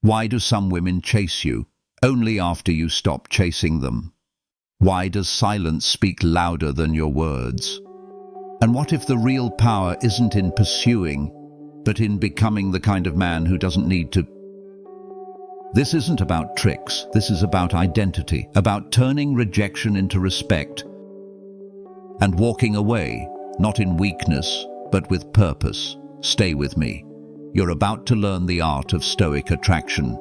Why do some women chase you only after you stop chasing them? Why does silence speak louder than your words? And what if the real power isn't in pursuing, but in becoming the kind of man who doesn't need to? This isn't about tricks. This is about identity, about turning rejection into respect and walking away, not in weakness, but with purpose. Stay with me. You're about to learn the art of Stoic attraction.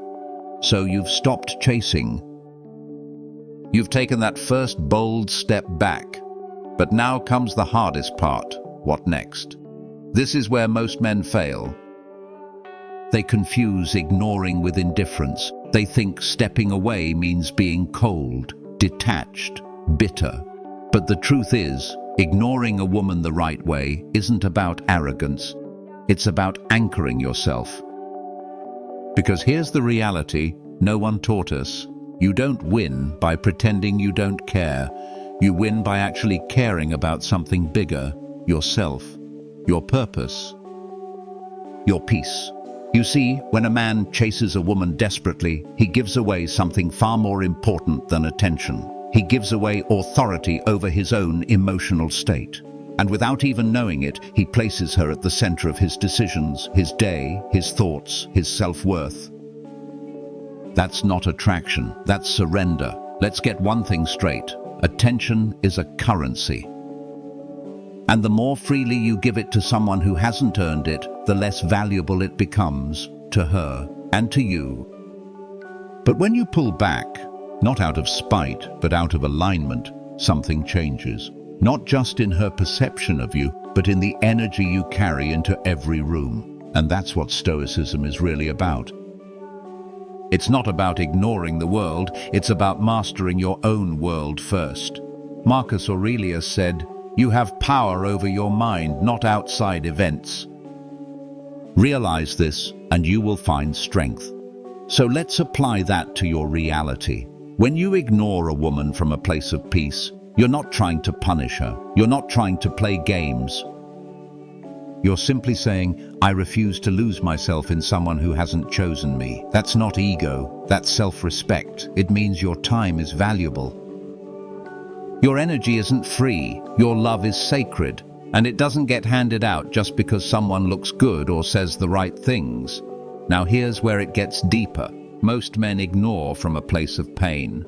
So you've stopped chasing. You've taken that first bold step back. But now comes the hardest part. What next? This is where most men fail. They confuse ignoring with indifference. They think stepping away means being cold, detached, bitter. But the truth is, ignoring a woman the right way isn't about arrogance. It's about anchoring yourself. Because here's the reality no one taught us. You don't win by pretending you don't care. You win by actually caring about something bigger, yourself, your purpose, your peace. You see, when a man chases a woman desperately, he gives away something far more important than attention. He gives away authority over his own emotional state. And without even knowing it, he places her at the center of his decisions, his day, his thoughts, his self-worth. That's not attraction, that's surrender. Let's get one thing straight. Attention is a currency. And the more freely you give it to someone who hasn't earned it, the less valuable it becomes to her and to you. But when you pull back, not out of spite, but out of alignment, something changes. Not just in her perception of you, but in the energy you carry into every room. And that's what Stoicism is really about. It's not about ignoring the world, it's about mastering your own world first. Marcus Aurelius said, "You have power over your mind, not outside events." Realize this, and you will find strength. So let's apply that to your reality. When you ignore a woman from a place of peace, you're not trying to punish her. You're not trying to play games. You're simply saying, I refuse to lose myself in someone who hasn't chosen me. That's not ego, that's self-respect. It means your time is valuable. Your energy isn't free, your love is sacred, and it doesn't get handed out just because someone looks good or says the right things. Now here's where it gets deeper. Most men ignore from a place of pain.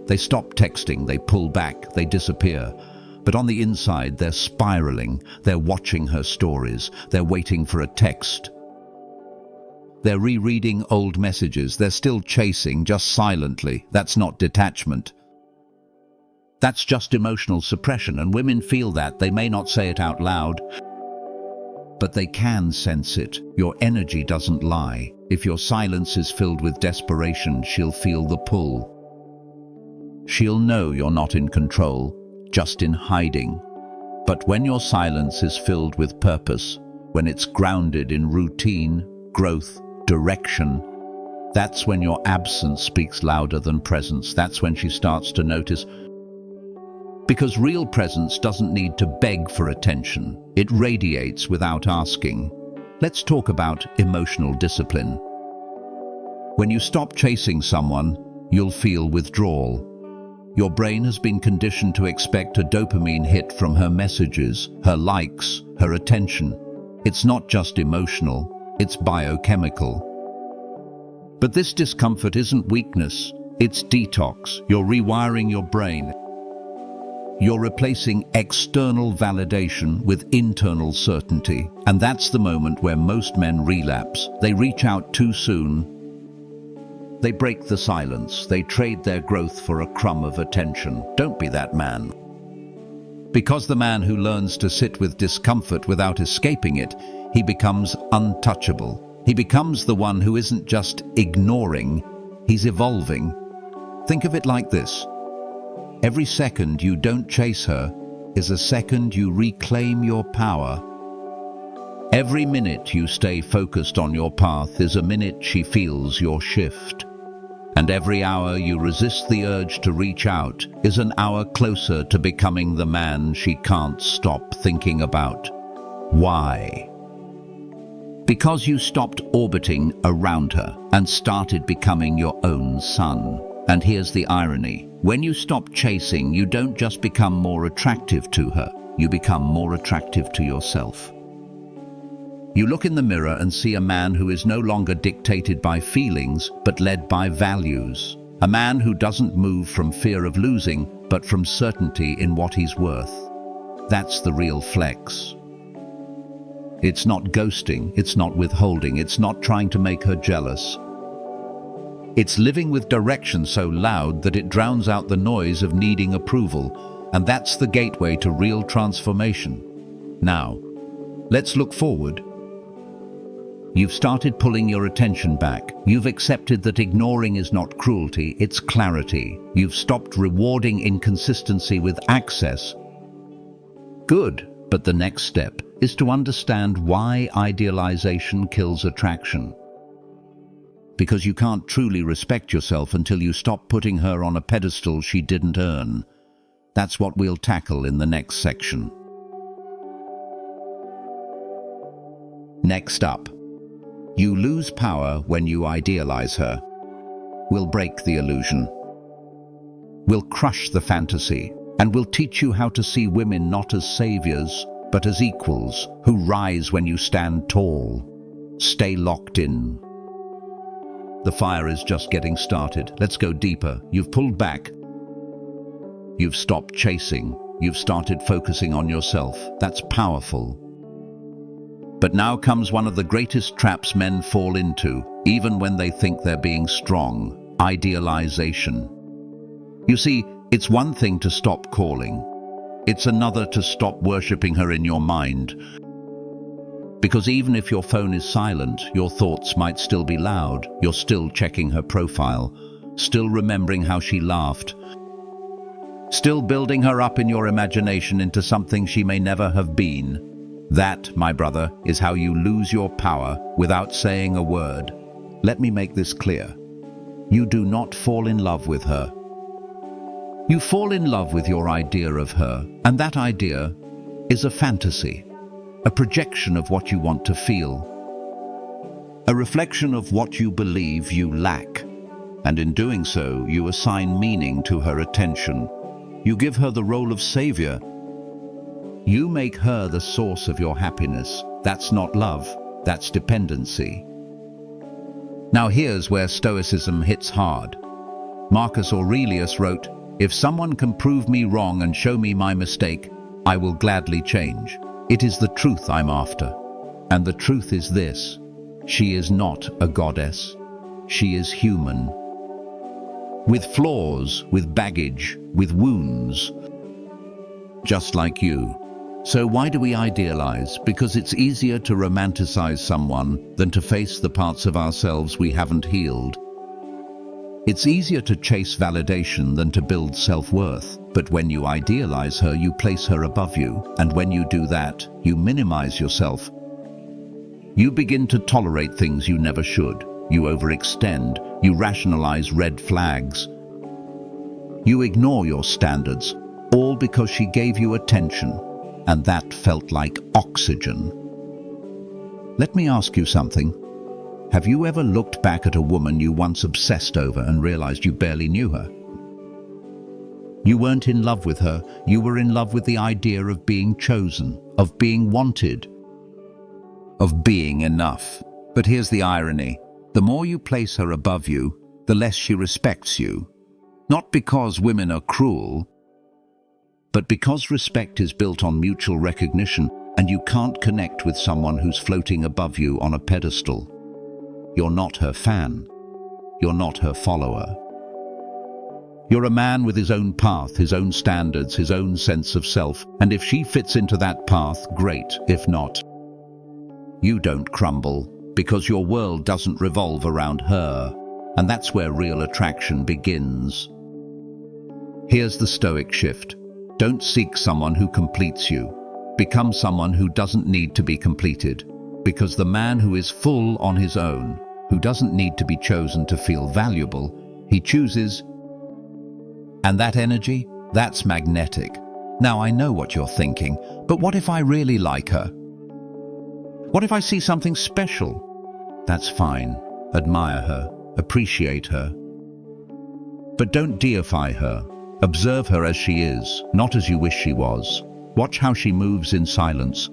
They stop texting, they pull back, they disappear. But on the inside, they're spiraling. They're watching her stories. They're waiting for a text. They're rereading old messages. They're still chasing, just silently. That's not detachment. That's just emotional suppression, and women feel that. They may not say it out loud, but they can sense it. Your energy doesn't lie. If your silence is filled with desperation, she'll feel the pull. She'll know you're not in control, just in hiding. But when your silence is filled with purpose, when it's grounded in routine, growth, direction, that's when your absence speaks louder than presence. That's when she starts to notice. Because real presence doesn't need to beg for attention. It radiates without asking. Let's talk about emotional discipline. When you stop chasing someone, you'll feel withdrawal. Your brain has been conditioned to expect a dopamine hit from her messages, her likes, her attention. It's not just emotional, it's biochemical. But this discomfort isn't weakness, it's detox. You're rewiring your brain. You're replacing external validation with internal certainty. And that's the moment where most men relapse. They reach out too soon. They break the silence. They trade their growth for a crumb of attention. Don't be that man. Because the man who learns to sit with discomfort without escaping it, he becomes untouchable. He becomes the one who isn't just ignoring, he's evolving. Think of it like this. Every second you don't chase her is a second you reclaim your power. Every minute you stay focused on your path is a minute she feels your shift. And every hour you resist the urge to reach out is an hour closer to becoming the man she can't stop thinking about. Why? Because you stopped orbiting around her and started becoming your own sun. And here's the irony. When you stop chasing, you don't just become more attractive to her, you become more attractive to yourself. You look in the mirror and see a man who is no longer dictated by feelings, but led by values. A man who doesn't move from fear of losing, but from certainty in what he's worth. That's the real flex. It's not ghosting, it's not withholding, it's not trying to make her jealous. It's living with direction so loud that it drowns out the noise of needing approval, and that's the gateway to real transformation. Now, let's look forward. You've started pulling your attention back. You've accepted that ignoring is not cruelty, it's clarity. You've stopped rewarding inconsistency with access. Good, but the next step is to understand why idealization kills attraction. Because you can't truly respect yourself until you stop putting her on a pedestal she didn't earn. That's what we'll tackle in the next section. Next up. You lose power when you idealize her. We'll break the illusion. We'll crush the fantasy, and we'll teach you how to see women not as saviors, but as equals, who rise when you stand tall. Stay locked in. The fire is just getting started. Let's go deeper. You've pulled back. You've stopped chasing. You've started focusing on yourself. That's powerful. But now comes one of the greatest traps men fall into, even when they think they're being strong: idealization. You see, it's one thing to stop calling. It's another to stop worshipping her in your mind. Because even if your phone is silent, your thoughts might still be loud. You're still checking her profile, still remembering how she laughed, still building her up in your imagination into something she may never have been. That, my brother, is how you lose your power without saying a word. Let me make this clear. You do not fall in love with her. You fall in love with your idea of her, and that idea is a fantasy, a projection of what you want to feel, a reflection of what you believe you lack. And in doing so, you assign meaning to her attention. You give her the role of savior. You make her the source of your happiness. That's not love, that's dependency. Now here's where Stoicism hits hard. Marcus Aurelius wrote, "If someone can prove me wrong and show me my mistake, I will gladly change. It is the truth I'm after. And the truth is this: she is not a goddess. She is human. With flaws, with baggage, with wounds. Just like you. So why do we idealize? Because it's easier to romanticize someone than to face the parts of ourselves we haven't healed. It's easier to chase validation than to build self-worth. But when you idealize her, you place her above you. And when you do that, you minimize yourself. You begin to tolerate things you never should. You overextend. You rationalize red flags. You ignore your standards, all because she gave you attention. And that felt like oxygen. Let me ask you something. Have you ever looked back at a woman you once obsessed over and realized you barely knew her? You weren't in love with her, you were in love with the idea of being chosen, of being wanted, of being enough. But here's the irony. The more you place her above you, the less she respects you. Not because women are cruel, but because respect is built on mutual recognition, and you can't connect with someone who's floating above you on a pedestal. You're not her fan. You're not her follower. You're a man with his own path, his own standards, his own sense of self, and if she fits into that path, great. If not, you don't crumble, because your world doesn't revolve around her, and that's where real attraction begins. Here's the Stoic shift. Don't seek someone who completes you. Become someone who doesn't need to be completed. Because the man who is full on his own, who doesn't need to be chosen to feel valuable, he chooses. And that energy, that's magnetic. Now I know what you're thinking, but what if I really like her? What if I see something special? That's fine. Admire her, appreciate her. But don't deify her. Observe her as she is, not as you wish she was. Watch how she moves in silence,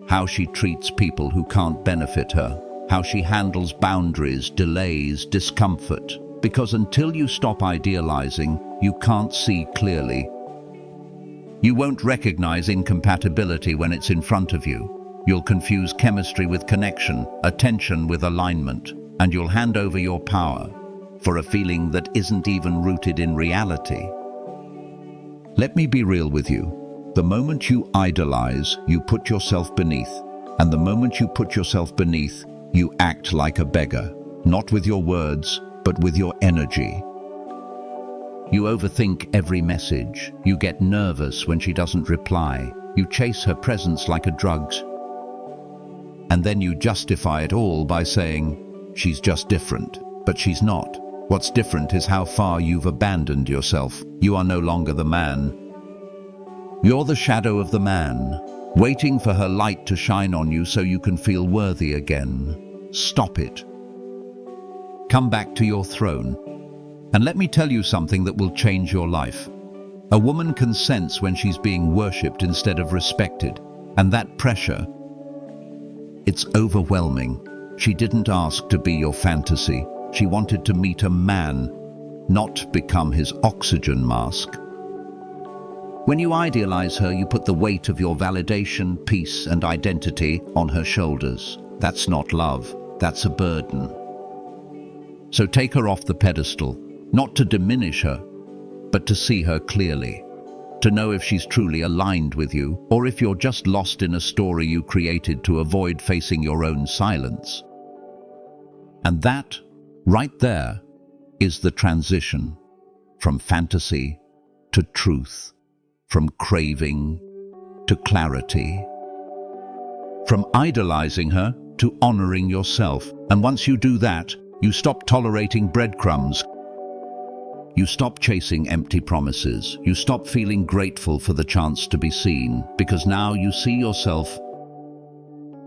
how she treats people who can't benefit her, how she handles boundaries, delays, discomfort. Because until you stop idealizing, you can't see clearly. You won't recognize incompatibility when it's in front of you. You'll confuse chemistry with connection, attention with alignment, and you'll hand over your power for a feeling that isn't even rooted in reality. Let me be real with you. The moment you idolize, you put yourself beneath. And the moment you put yourself beneath, you act like a beggar, not with your words, but with your energy. You overthink every message. You get nervous when she doesn't reply. You chase her presence like a drug. And then you justify it all by saying, she's just different. But she's not. What's different is how far you've abandoned yourself. You are no longer the man. You're the shadow of the man, waiting for her light to shine on you so you can feel worthy again. Stop it. Come back to your throne. And let me tell you something that will change your life. A woman can sense when she's being worshipped instead of respected. And that pressure, it's overwhelming. She didn't ask to be your fantasy. She wanted to meet a man, not become his oxygen mask. When you idealize her, you put the weight of your validation, peace, and identity on her shoulders. That's not love, that's a burden. So take her off the pedestal, not to diminish her, but to see her clearly, to know if she's truly aligned with you, or if you're just lost in a story you created to avoid facing your own silence. And that, right there, is the transition from fantasy to truth. From craving to clarity, from idolizing her to honoring yourself. And once you do that, you stop tolerating breadcrumbs. You stop chasing empty promises. You stop feeling grateful for the chance to be seen, because now you see yourself.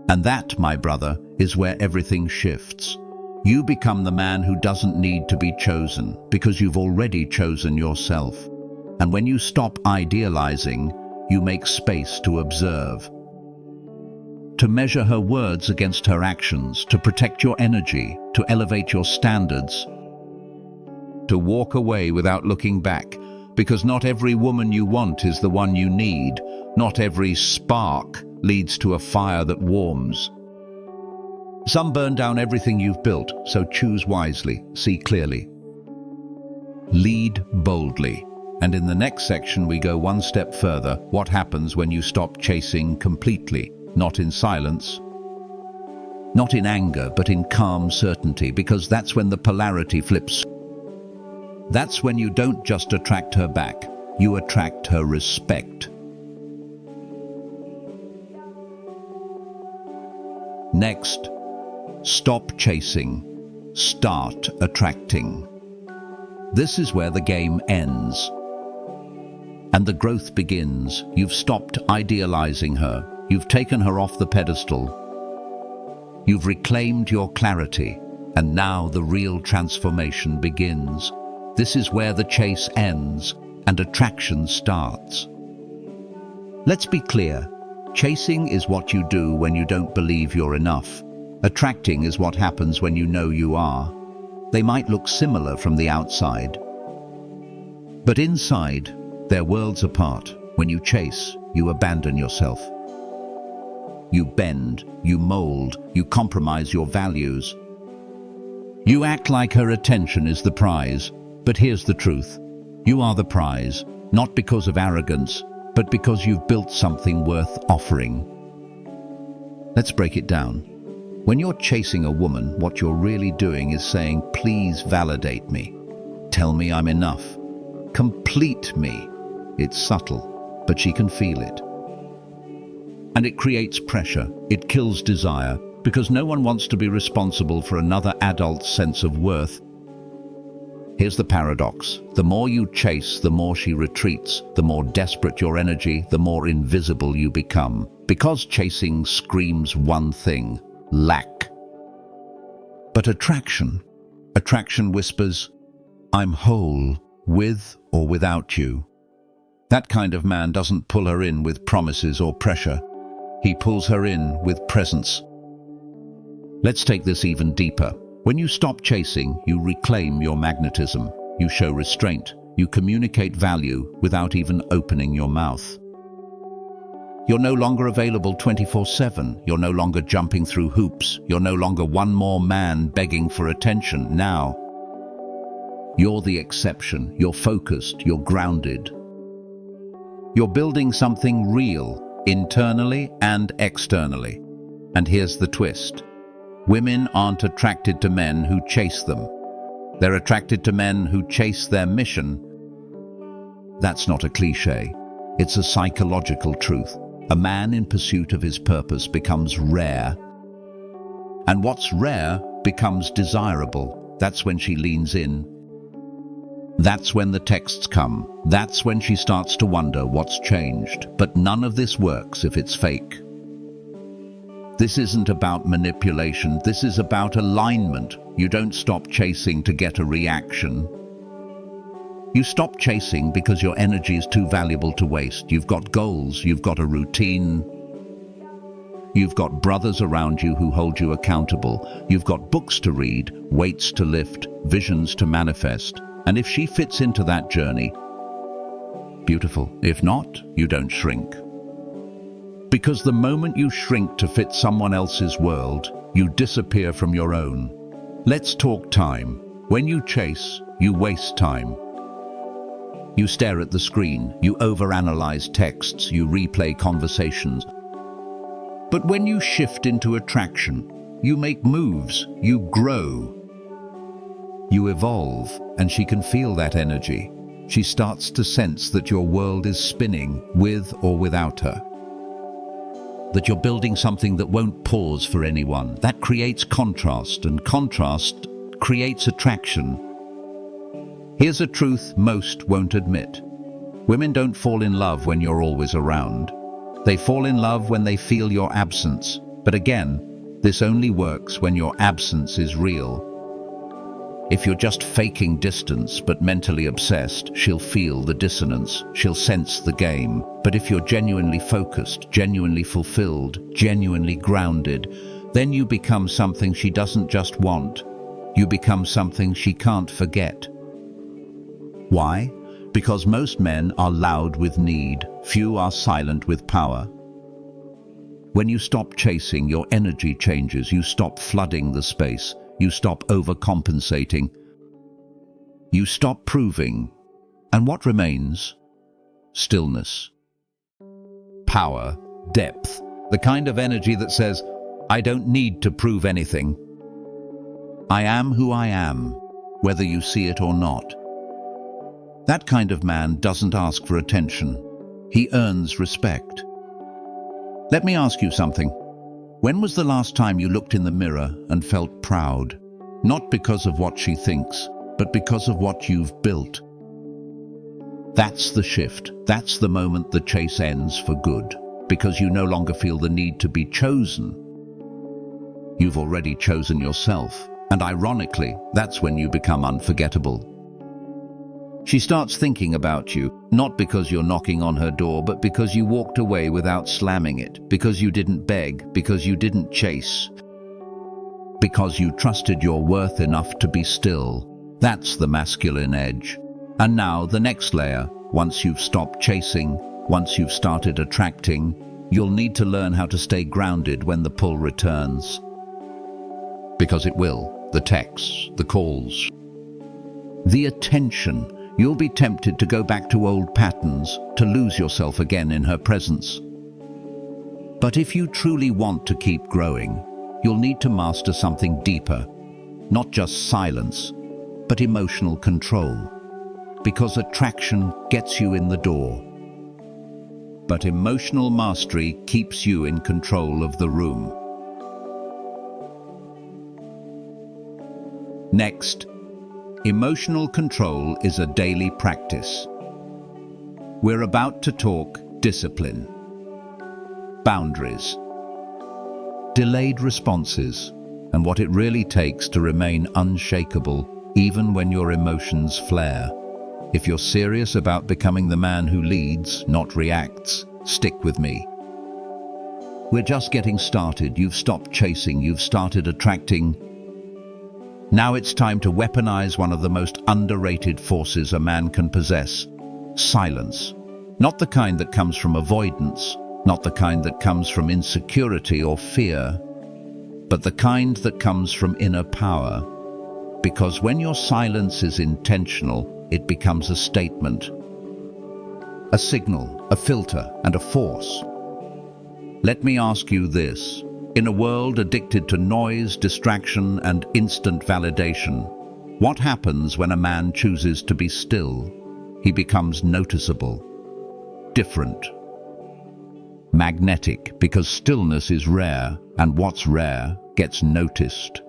And that, my brother, is where everything shifts. You become the man who doesn't need to be chosen, because you've already chosen yourself. And when you stop idealizing, you make space to observe, to measure her words against her actions, to protect your energy, to elevate your standards, to walk away without looking back, because not every woman you want is the one you need. Not every spark leads to a fire that warms. Some burn down everything you've built, so choose wisely, see clearly. Lead boldly. And in the next section we go one step further. What happens when you stop chasing completely? Not in silence, not in anger, but in calm certainty, because that's when the polarity flips. That's when you don't just attract her back, you attract her respect. Next, stop chasing, start attracting. This is where the game ends. And the growth begins. You've stopped idealizing her. You've taken her off the pedestal. You've reclaimed your clarity. And now the real transformation begins. This is where the chase ends and attraction starts. Let's be clear. Chasing is what you do when you don't believe you're enough. Attracting is what happens when you know you are. They might look similar from the outside, but inside, they're worlds apart. When you chase, you abandon yourself. You bend, you mold, you compromise your values. You act like her attention is the prize. But here's the truth. You are the prize, not because of arrogance, but because you've built something worth offering. Let's break it down. When you're chasing a woman, what you're really doing is saying, please validate me. Tell me I'm enough. Complete me. It's subtle, but she can feel it. And it creates pressure. It kills desire, because no one wants to be responsible for another adult's sense of worth. Here's the paradox. The more you chase, the more she retreats. The more desperate your energy, the more invisible you become. Because chasing screams one thing: lack. But attraction whispers, I'm whole, with or without you. That kind of man doesn't pull her in with promises or pressure. He pulls her in with presence. Let's take this even deeper. When you stop chasing, you reclaim your magnetism. You show restraint. You communicate value without even opening your mouth. You're no longer available 24/7. You're no longer jumping through hoops. You're no longer one more man begging for attention. Now, you're the exception. You're focused. You're grounded. You're building something real, internally and externally. And here's the twist. Women aren't attracted to men who chase them. They're attracted to men who chase their mission. That's not a cliché. It's a psychological truth. A man in pursuit of his purpose becomes rare. And what's rare becomes desirable. That's when she leans in. That's when the texts come. That's when she starts to wonder what's changed. But none of this works if it's fake. This isn't about manipulation. This is about alignment. You don't stop chasing to get a reaction. You stop chasing because your energy is too valuable to waste. You've got goals. You've got a routine. You've got brothers around you who hold you accountable. You've got books to read, weights to lift, visions to manifest. And if she fits into that journey, beautiful. If not, you don't shrink. Because the moment you shrink to fit someone else's world, you disappear from your own. Let's talk time. When you chase, you waste time. You stare at the screen, you overanalyze texts, you replay conversations. But when you shift into attraction, you make moves, you grow. You evolve, and she can feel that energy. She starts to sense that your world is spinning with or without her. That you're building something that won't pause for anyone. That creates contrast, and contrast creates attraction. Here's a truth most won't admit. Women don't fall in love when you're always around. They fall in love when they feel your absence. But again, this only works when your absence is real. If you're just faking distance but mentally obsessed, she'll feel the dissonance, she'll sense the game. But if you're genuinely focused, genuinely fulfilled, genuinely grounded, then you become something she doesn't just want. You become something she can't forget. Why? Because most men are loud with need, few are silent with power. When you stop chasing, your energy changes. You stop flooding the space. You stop overcompensating. You stop proving. And what remains? Stillness. Power, depth, the kind of energy that says, I don't need to prove anything. I am who I am, whether you see it or not. That kind of man doesn't ask for attention. He earns respect. Let me ask you something. When was the last time you looked in the mirror and felt proud? Not because of what she thinks, but because of what you've built. That's the shift. That's the moment the chase ends for good. Because you no longer feel the need to be chosen. You've already chosen yourself. And ironically, that's when you become unforgettable. She starts thinking about you, not because you're knocking on her door, but because you walked away without slamming it, because you didn't beg, because you didn't chase, because you trusted your worth enough to be still. That's the masculine edge. And now the next layer. Once you've stopped chasing, once you've started attracting, you'll need to learn how to stay grounded when the pull returns. Because it will. The texts, the calls, the attention. You'll be tempted to go back to old patterns, to lose yourself again in her presence. But if you truly want to keep growing, you'll need to master something deeper. Not just silence, but emotional control. Because attraction gets you in the door. But emotional mastery keeps you in control of the room. Next, Emotional control is a daily practice. We're about to talk discipline, boundaries, delayed responses, and what it really takes to remain unshakable even when your emotions flare. If you're serious about becoming the man who leads, not reacts, stick with me. We're just getting started. You've stopped chasing, you've started attracting. Now it's time to weaponize one of the most underrated forces a man can possess: silence. Not the kind that comes from avoidance, not the kind that comes from insecurity or fear, but the kind that comes from inner power. Because when your silence is intentional, it becomes a statement, a signal, a filter, and a force. Let me ask you this. In a world addicted to noise, distraction, and instant validation, what happens when a man chooses to be still? He becomes noticeable, different, magnetic, because stillness is rare, and what's rare gets noticed.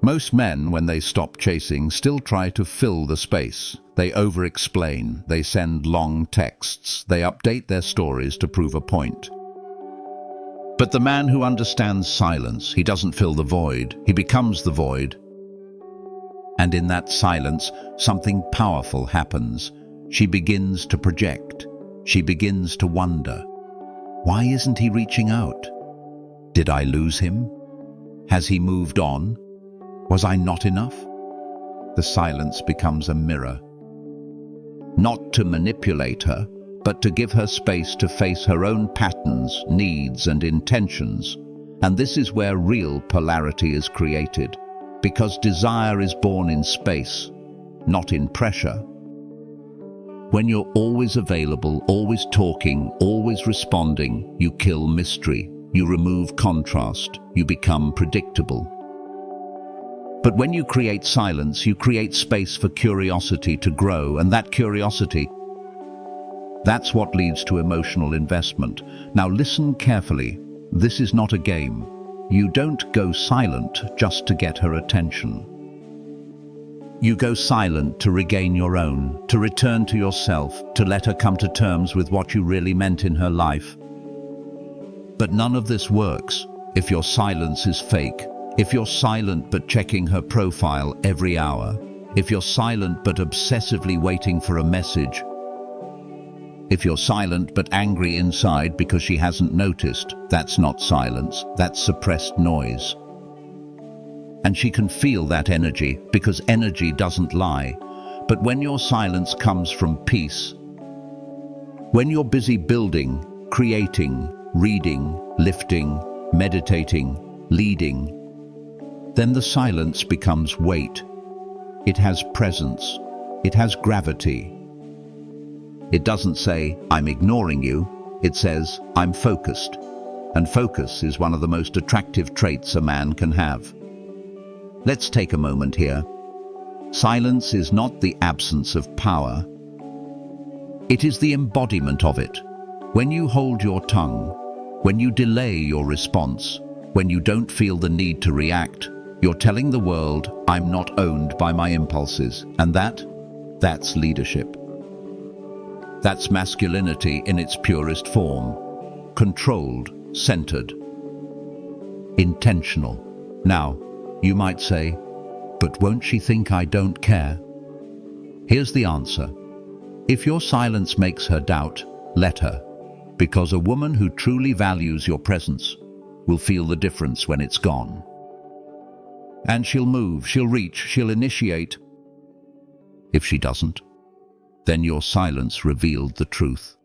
Most men, when they stop chasing, still try to fill the space. They over-explain, they send long texts, they update their stories to prove a point. But the man who understands silence, he doesn't fill the void, he becomes the void. And in that silence, something powerful happens. She begins to project. She begins to wonder. Why isn't he reaching out? Did I lose him? Has he moved on? Was I not enough? The silence becomes a mirror. Not to manipulate her, but to give her space to face her own patterns, needs, and intentions. And this is where real polarity is created, because desire is born in space, not in pressure. When you're always available, always talking, always responding, you kill mystery, you remove contrast, you become predictable. But when you create silence, you create space for curiosity to grow, and that curiosity, that's what leads to emotional investment. Now listen carefully. This is not a game. You don't go silent just to get her attention. You go silent to regain your own, to return to yourself, to let her come to terms with what you really meant in her life. But none of this works if your silence is fake, if you're silent but checking her profile every hour, if you're silent but obsessively waiting for a message, if you're silent but angry inside because she hasn't noticed. That's not silence, that's suppressed noise. And she can feel that energy, because energy doesn't lie. But when your silence comes from peace, when you're busy building, creating, reading, lifting, meditating, leading, then the silence becomes weight. It has presence. It has gravity. It doesn't say, I'm ignoring you. It says, I'm focused. And focus is one of the most attractive traits a man can have. Let's take a moment here. Silence is not the absence of power. It is the embodiment of it. When you hold your tongue, when you delay your response, when you don't feel the need to react, you're telling the world, I'm not owned by my impulses. And that's leadership. That's masculinity in its purest form. Controlled, centered, intentional. Now, you might say, but won't she think I don't care? Here's the answer. If your silence makes her doubt, let her. Because a woman who truly values your presence will feel the difference when it's gone. And she'll move, she'll reach, she'll initiate. If she doesn't, then your silence revealed the truth.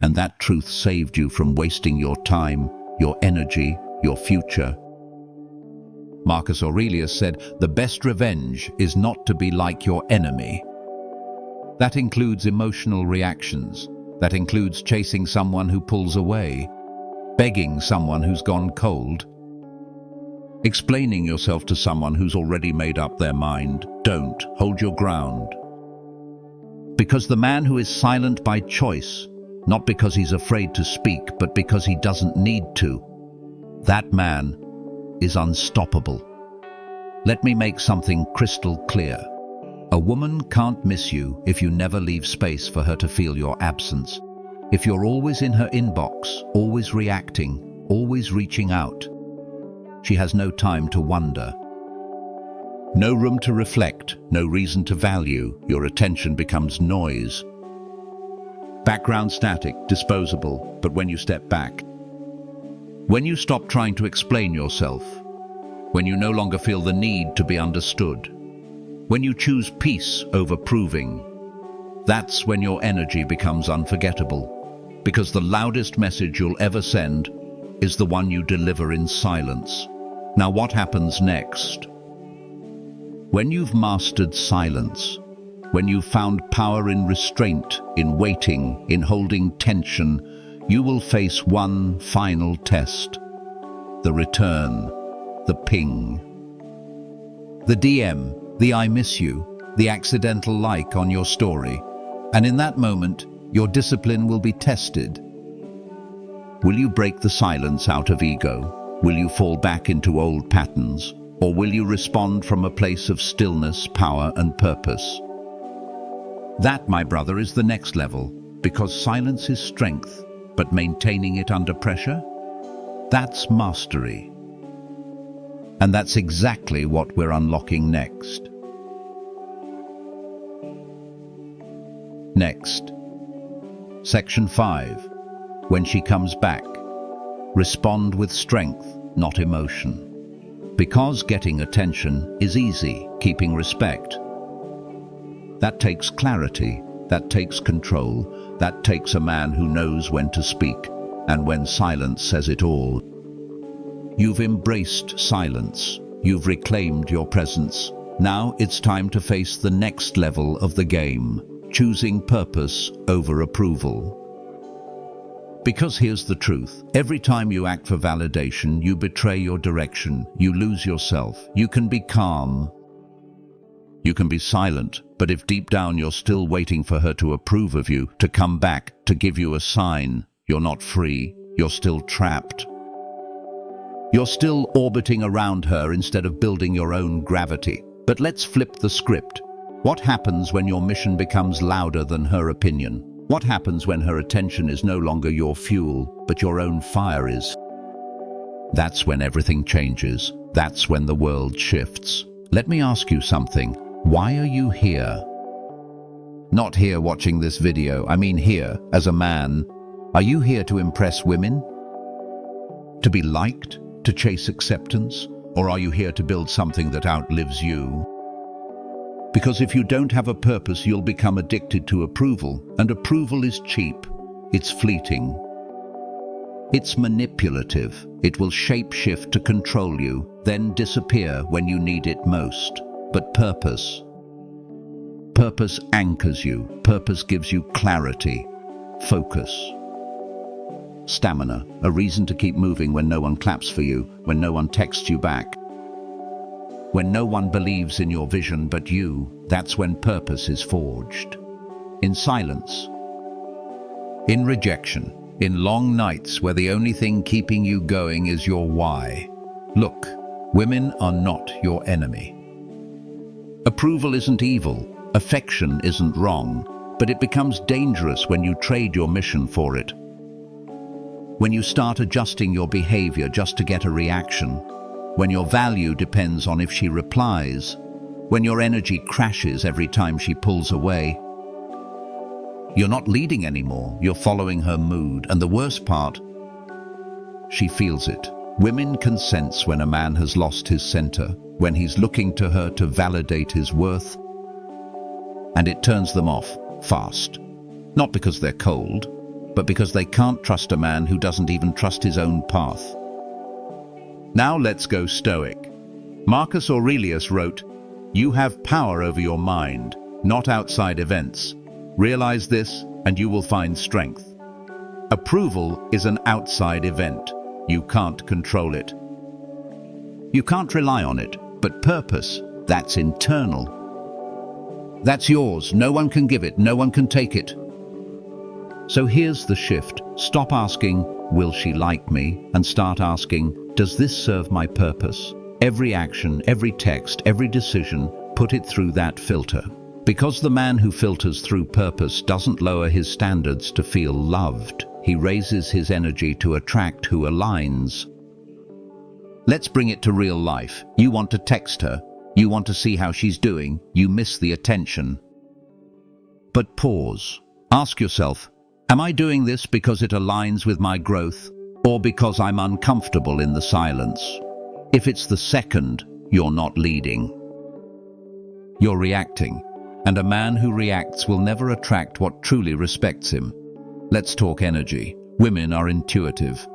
And that truth saved you from wasting your time, your energy, your future. Marcus Aurelius said, the best revenge is not to be like your enemy. That includes emotional reactions. That includes chasing someone who pulls away, begging someone who's gone cold, explaining yourself to someone who's already made up their mind. Don't hold your ground. Because the man who is silent by choice, not because he's afraid to speak, but because he doesn't need to, that man is unstoppable. Let me make something crystal clear. A woman can't miss you if you never leave space for her to feel your absence. If you're always in her inbox, always reacting, always reaching out, she has no time to wonder. No room to reflect, no reason to value. Your attention becomes noise. Background static, disposable, but when you step back, when you stop trying to explain yourself, when you no longer feel the need to be understood, when you choose peace over proving, that's when your energy becomes unforgettable, because the loudest message you'll ever send is the one you deliver in silence. Now what happens next? When you've mastered silence, when you've found power in restraint, in waiting, in holding tension, you will face one final test. The return, the ping. The DM, the I miss you, the accidental like on your story. And in that moment, your discipline will be tested. Will you break the silence out of ego? Will you fall back into old patterns? Or will you respond from a place of stillness, power, and purpose? That, my brother, is the next level, because silence is strength, but maintaining it under pressure? That's mastery. And that's exactly what we're unlocking next. Next. Section 5. When she comes back, respond with strength, not emotion. Because getting attention is easy, keeping respect. That takes clarity, that takes control, that takes a man who knows when to speak, and when silence says it all. You've embraced silence, you've reclaimed your presence. Now it's time to face the next level of the game, choosing purpose over approval. Because here's the truth, every time you act for validation, you betray your direction, you lose yourself. You can be calm, you can be silent, but if deep down you're still waiting for her to approve of you, to come back, to give you a sign, you're not free, you're still trapped. You're still orbiting around her instead of building your own gravity. But let's flip the script. What happens when your mission becomes louder than her opinion? What happens when her attention is no longer your fuel, but your own fire is? That's when everything changes. That's when the world shifts. Let me ask you something. Why are you here? Not here watching this video, I mean here, as a man. Are you here to impress women? To be liked? To chase acceptance? Or are you here to build something that outlives you? Because if you don't have a purpose, you'll become addicted to approval, and approval is cheap, it's fleeting. It's manipulative, it will shape-shift to control you, then disappear when you need it most. But purpose anchors you, purpose gives you clarity, focus, stamina, a reason to keep moving when no one claps for you, when no one texts you back. When no one believes in your vision but you, that's when purpose is forged. In silence, in rejection, in long nights where the only thing keeping you going is your why. Look, women are not your enemy. Approval isn't evil, affection isn't wrong, but it becomes dangerous when you trade your mission for it. When you start adjusting your behavior just to get a reaction, when your value depends on if she replies, when your energy crashes every time she pulls away. You're not leading anymore, you're following her mood, and the worst part, she feels it. Women can sense when a man has lost his center, when he's looking to her to validate his worth, and it turns them off fast. Not because they're cold, but because they can't trust a man who doesn't even trust his own path. Now let's go Stoic. Marcus Aurelius wrote, "You have power over your mind, not outside events. Realize this, and you will find strength." Approval is an outside event. You can't control it. You can't rely on it, but purpose, that's internal. That's yours. No one can give it, no one can take it. So here's the shift. Stop asking, "Will she like me?" and start asking, "Does this serve my purpose?" Every action, every text, every decision, put it through that filter. Because the man who filters through purpose doesn't lower his standards to feel loved. He raises his energy to attract who aligns. Let's bring it to real life. You want to text her. You want to see how she's doing. You miss the attention. But pause. Ask yourself, am I doing this because it aligns with my growth, or because I'm uncomfortable in the silence? If it's the second, you're not leading. You're reacting. And a man who reacts will never attract what truly respects him. Let's talk energy. Women are intuitive.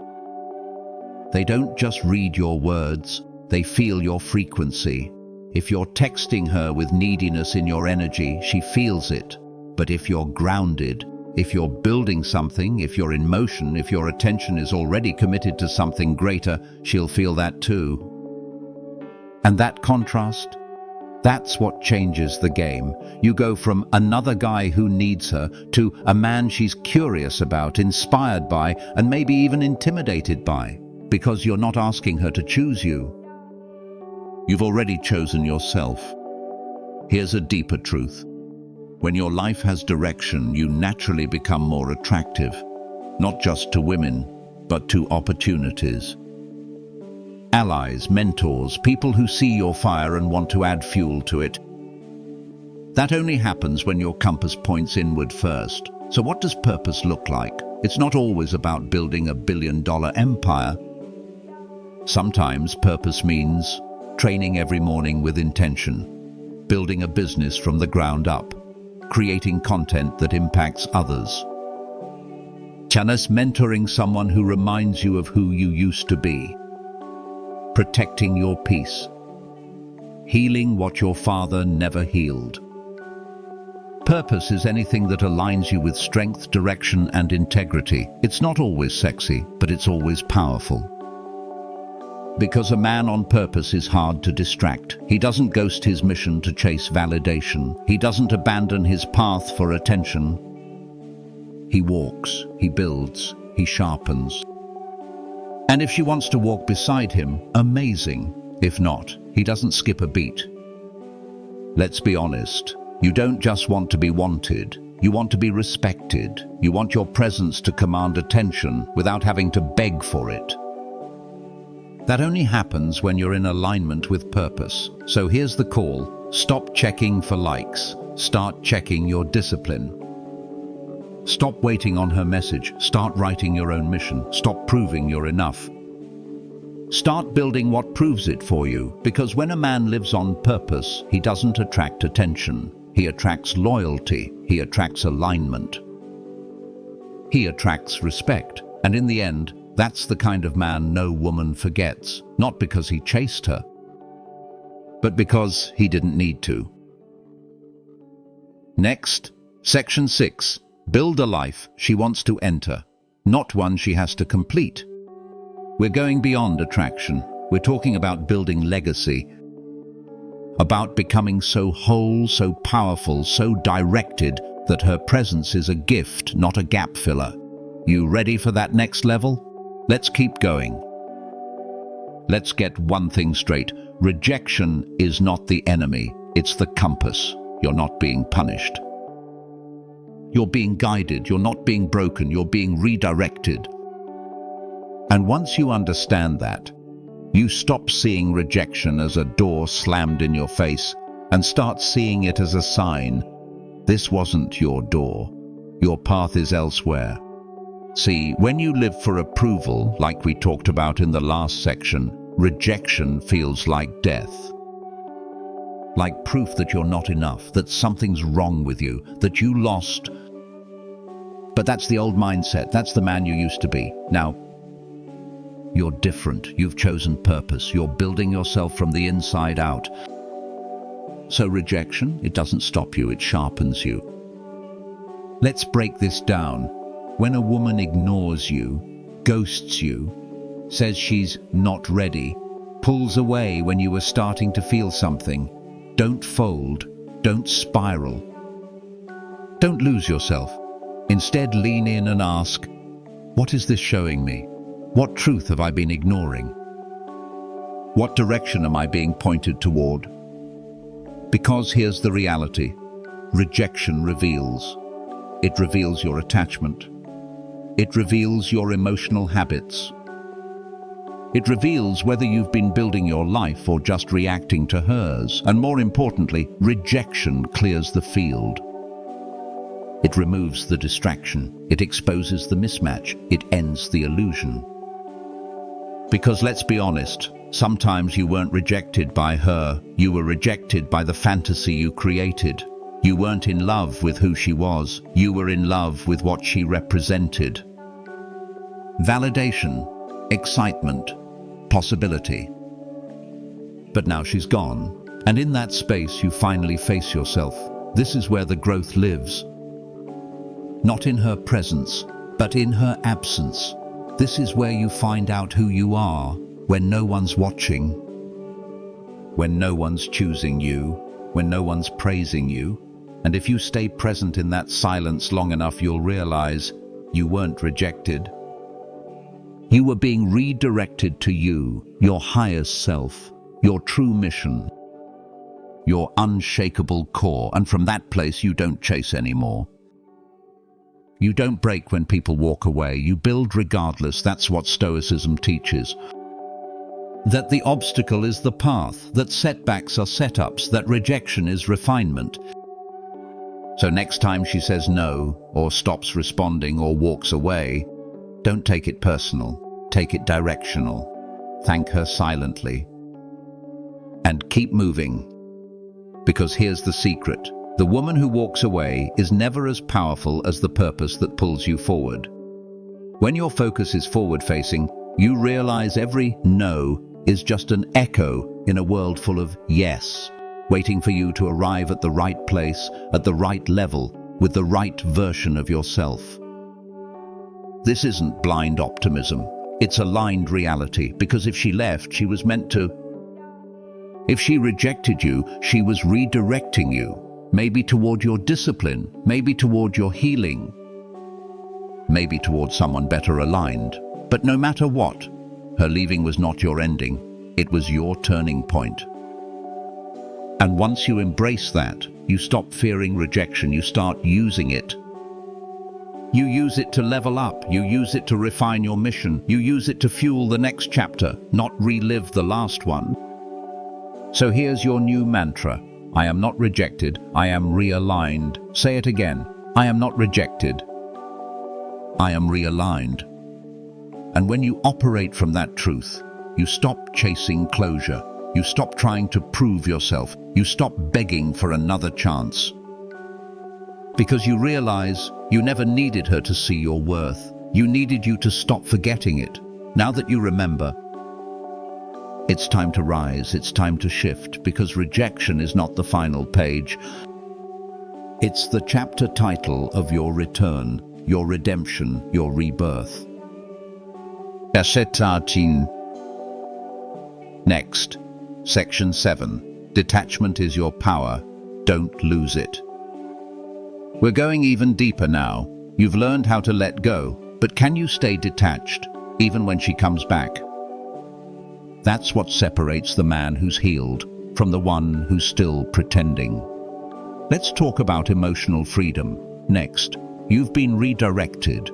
They don't just read your words, they feel your frequency. If you're texting her with neediness in your energy, she feels it. But if you're grounded, if you're building something, if you're in motion, if your attention is already committed to something greater, she'll feel that too. And that contrast? That's what changes the game. You go from another guy who needs her to a man she's curious about, inspired by, and maybe even intimidated by, because you're not asking her to choose you. You've already chosen yourself. Here's a deeper truth. When your life has direction, you naturally become more attractive, not just to women, but to opportunities. Allies, mentors, people who see your fire and want to add fuel to it. That only happens when your compass points inward first. So what does purpose look like? It's not always about building a billion-dollar empire. Sometimes purpose means training every morning with intention, building a business from the ground up, creating content that impacts others. Just mentoring someone who reminds you of who you used to be. Protecting your peace, healing what your father never healed. Purpose is anything that aligns you with strength, direction, and integrity. It's not always sexy, but it's always powerful. Because a man on purpose is hard to distract. He doesn't ghost his mission to chase validation. He doesn't abandon his path for attention. He walks, he builds, he sharpens. And if she wants to walk beside him, amazing. If not, he doesn't skip a beat. Let's be honest. You don't just want to be wanted. You want to be respected. You want your presence to command attention without having to beg for it. That only happens when you're in alignment with purpose. So here's the call. Stop checking for likes. Start checking your discipline. Stop waiting on her message. Start writing your own mission. Stop proving you're enough. Start building what proves it for you, because when a man lives on purpose, he doesn't attract attention. He attracts loyalty. He attracts alignment. He attracts respect. And in the end, that's the kind of man no woman forgets, not because he chased her, but because he didn't need to. Next, Section 6. Build a life she wants to enter, not one she has to complete. We're going beyond attraction. We're talking about building legacy, about becoming so whole, so powerful, so directed that her presence is a gift, not a gap filler. You ready for that next level? Let's keep going. Let's get one thing straight. Rejection is not the enemy, it's the compass. You're not being punished. You're being guided, you're not being broken, you're being redirected. And once you understand that, you stop seeing rejection as a door slammed in your face and start seeing it as a sign. This wasn't your door. Your path is elsewhere. See, when you live for approval, like we talked about in the last section, rejection feels like death. Like proof that you're not enough, that something's wrong with you, that you lost. But that's the old mindset. That's the man you used to be. Now, you're different. You've chosen purpose. You're building yourself from the inside out. So rejection, it doesn't stop you, it sharpens you. Let's break this down. When a woman ignores you, ghosts you, says she's not ready, pulls away when you were starting to feel something, don't fold, don't spiral. Don't lose yourself. Instead, lean in and ask, what is this showing me? What truth have I been ignoring? What direction am I being pointed toward? Because here's the reality. rejection reveals. It reveals your attachment. It reveals your emotional habits. It reveals whether you've been building your life or just reacting to hers. And more importantly, rejection clears the field. It removes the distraction. It exposes the mismatch. It ends the illusion. Because let's be honest, sometimes you weren't rejected by her. You were rejected by the fantasy you created. You weren't in love with who she was. You were in love with what she represented. Validation, excitement, possibility. But now she's gone, and in that space you finally face yourself. This is where the growth lives. Not in her presence, but in her absence. This is where you find out who you are when no one's watching, when no one's choosing you, when no one's praising you. And if you stay present in that silence long enough, you'll realize you weren't rejected. You were being redirected to you, your highest self, your true mission, your unshakable core. And from that place, you don't chase anymore. You don't break when people walk away. You build regardless. That's what Stoicism teaches. That the obstacle is the path, that setbacks are setups, that rejection is refinement. So next time she says no, or stops responding, or walks away, don't take it personal. Take it directional. Thank her silently. And keep moving. Because here's the secret. The woman who walks away is never as powerful as the purpose that pulls you forward. When your focus is forward-facing, you realize every no is just an echo in a world full of yes, waiting for you to arrive at the right place, at the right level, with the right version of yourself. This isn't blind optimism. It's aligned reality, because if she left, she was meant to. If she rejected you, she was redirecting you. Maybe toward your discipline, maybe toward your healing, maybe toward someone better aligned. But no matter what, her leaving was not your ending. It was your turning point. And once you embrace that, you stop fearing rejection. You start using it. You use it to level up. You use it to refine your mission. You use it to fuel the next chapter, not relive the last one. So here's your new mantra. I am not rejected, I am realigned. Say it again. I am not rejected, I am realigned. And when you operate from that truth, you stop chasing closure. You stop trying to prove yourself. You stop begging for another chance. Because you realize you never needed her to see your worth. You needed you to stop forgetting it. Now that you remember, it's time to rise, it's time to shift, because rejection is not the final page. It's the chapter title of your return, your redemption, your rebirth. Next, Section 7. Detachment is your power. Don't lose it. We're going even deeper now. You've learned how to let go, but can you stay detached, even when she comes back? That's what separates the man who's healed from the one who's still pretending. Let's talk about emotional freedom. Next, you've been redirected.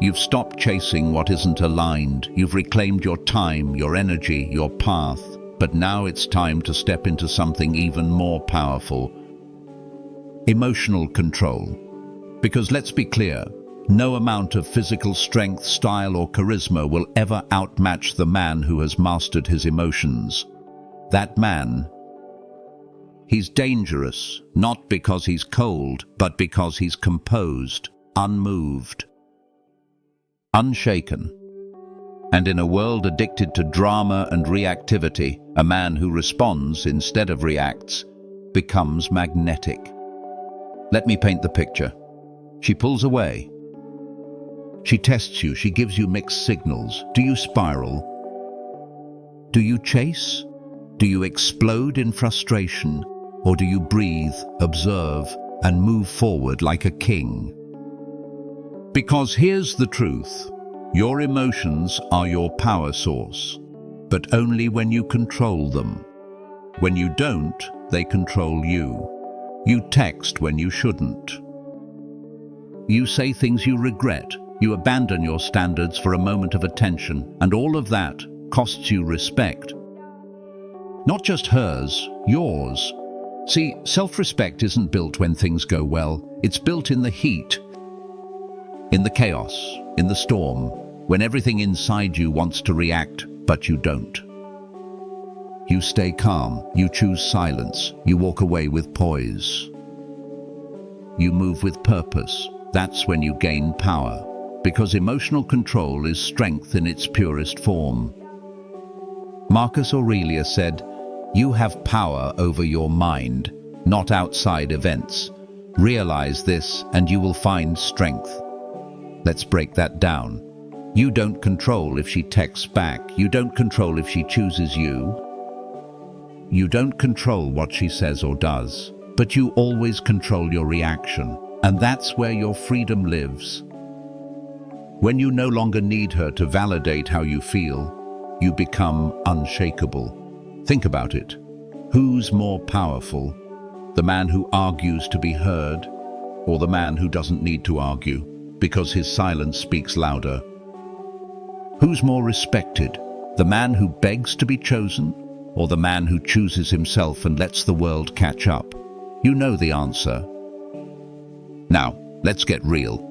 You've stopped chasing what isn't aligned. You've reclaimed your time, your energy, your path. But now it's time to step into something even more powerful. Emotional control. Because let's be clear, no amount of physical strength, style, or charisma will ever outmatch the man who has mastered his emotions. That man, he's dangerous, not because he's cold, but because he's composed, unmoved, unshaken. And in a world addicted to drama and reactivity, a man who responds instead of reacts becomes magnetic. Let me paint the picture. She pulls away. She tests you, she gives you mixed signals. Do you spiral? Do you chase? Do you explode in frustration? Or do you breathe, observe, and move forward like a king? Because here's the truth. Your emotions are your power source, but only when you control them. When you don't, they control you. You text when you shouldn't. You say things you regret. You abandon your standards for a moment of attention, and all of that costs you respect. Not just hers, yours. See, self-respect isn't built when things go well. It's built in the heat, in the chaos, in the storm, when everything inside you wants to react, but you don't. You stay calm, you choose silence, you walk away with poise. You move with purpose. That's when you gain power, because emotional control is strength in its purest form. Marcus Aurelius said, "You have power over your mind, not outside events. Realize this and you will find strength." Let's break that down. You don't control if she texts back. You don't control if she chooses you. You don't control what she says or does, but you always control your reaction, and that's where your freedom lives. When you no longer need her to validate how you feel, you become unshakable. Think about it. Who's more powerful? The man who argues to be heard, or the man who doesn't need to argue because his silence speaks louder? Who's more respected? The man who begs to be chosen, or the man who chooses himself and lets the world catch up? You know the answer. Now, let's get real.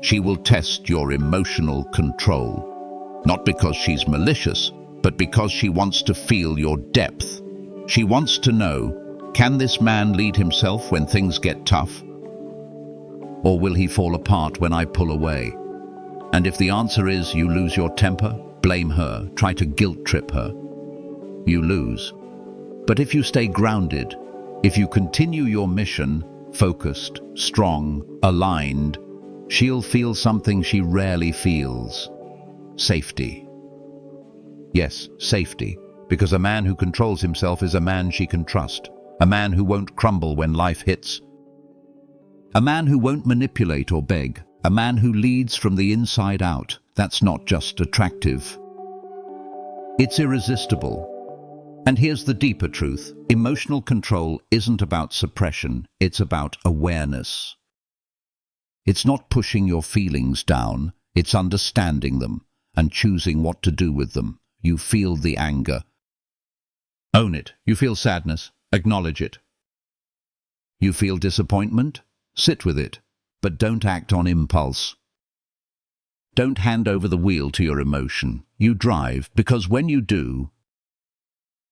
She will test your emotional control, not because she's malicious, but because she wants to feel your depth. She wants to know, can this man lead himself when things get tough? Or will he fall apart when I pull away? And if the answer is you lose your temper, blame her, try to guilt trip her, you lose. But if you stay grounded, if you continue your mission, focused, strong, aligned, she'll feel something she rarely feels. Safety. Yes, safety. Because a man who controls himself is a man she can trust. A man who won't crumble when life hits. A man who won't manipulate or beg. A man who leads from the inside out. That's not just attractive. It's irresistible. And here's the deeper truth. Emotional control isn't about suppression. It's about awareness. It's not pushing your feelings down. It's understanding them and choosing what to do with them. You feel the anger. Own it. You feel sadness. Acknowledge it. You feel disappointment. Sit with it. But don't act on impulse. Don't hand over the wheel to your emotion. You drive, because when you do,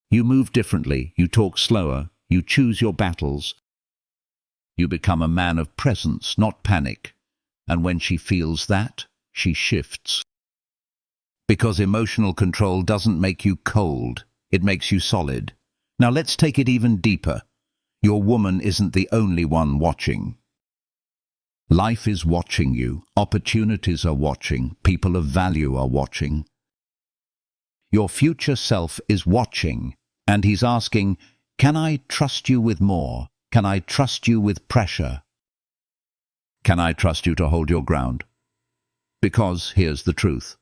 you move differently, you talk slower, you choose your battles. You become a man of presence, not panic. And when she feels that, she shifts. Because emotional control doesn't make you cold, it makes you solid. Now let's take it even deeper. Your woman isn't the only one watching. Life is watching you. Opportunities are watching. People of value are watching. Your future self is watching, and he's asking, can I trust you with more? Can I trust you with pressure? Can I trust you to hold your ground? Because here's the truth.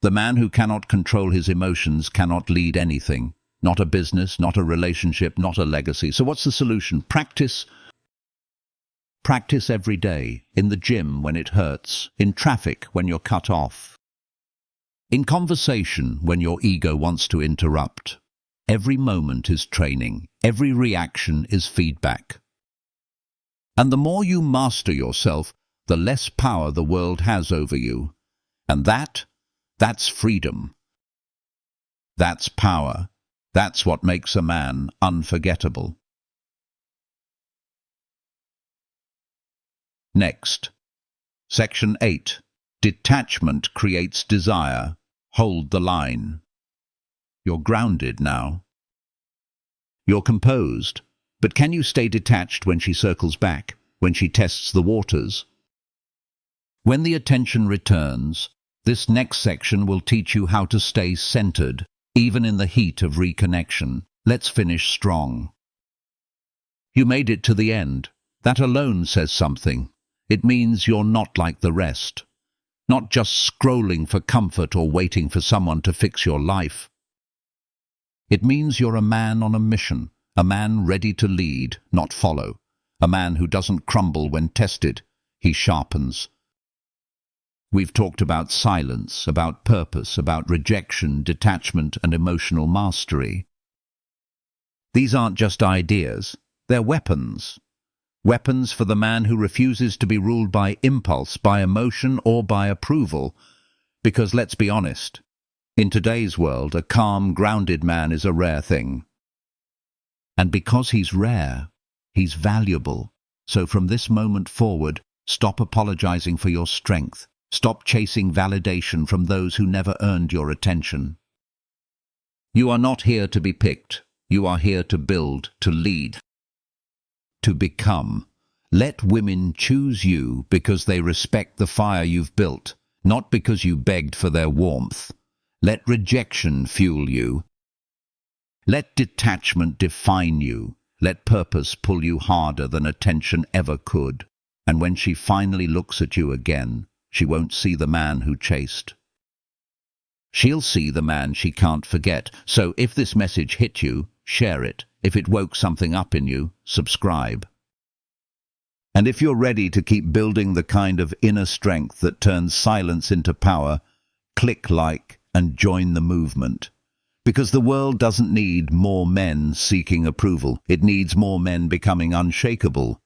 The man who cannot control his emotions cannot lead anything. Not a business, not a relationship, not a legacy. So what's the solution? Practice. Practice every day. In the gym when it hurts. In traffic when you're cut off. In conversation when your ego wants to interrupt. Every moment is training. Every reaction is feedback. And the more you master yourself, the less power the world has over you. And that's freedom. That's power. That's what makes a man unforgettable. Next. Section 8. Detachment creates desire. Hold the line. You're grounded now. You're composed. But can you stay detached when she circles back, when she tests the waters? When the attention returns, this next section will teach you how to stay centered, even in the heat of reconnection. Let's finish strong. You made it to the end. That alone says something. It means you're not like the rest. Not just scrolling for comfort or waiting for someone to fix your life. It means you're a man on a mission, a man ready to lead, not follow, A man who doesn't crumble when tested, he sharpens. We've talked about silence, about purpose, about rejection, detachment, and emotional mastery. These aren't just ideas, they're weapons. Weapons for the man who refuses to be ruled by impulse, by emotion, or by approval. Because let's be honest, in today's world, a calm, grounded man is a rare thing. And because he's rare, he's valuable. So from this moment forward, stop apologizing for your strength. Stop chasing validation from those who never earned your attention. You are not here to be picked. You are here to build, to lead, to become. Let women choose you because they respect the fire you've built, not because you begged for their warmth. Let rejection fuel you. Let detachment define you. Let purpose pull you harder than attention ever could. And when she finally looks at you again, she won't see the man who chased. She'll see the man she can't forget. So if this message hit you, share it. If it woke something up in you, subscribe. And if you're ready to keep building the kind of inner strength that turns silence into power, click like and join the movement. Because the world doesn't need more men seeking approval. It needs more men becoming unshakable.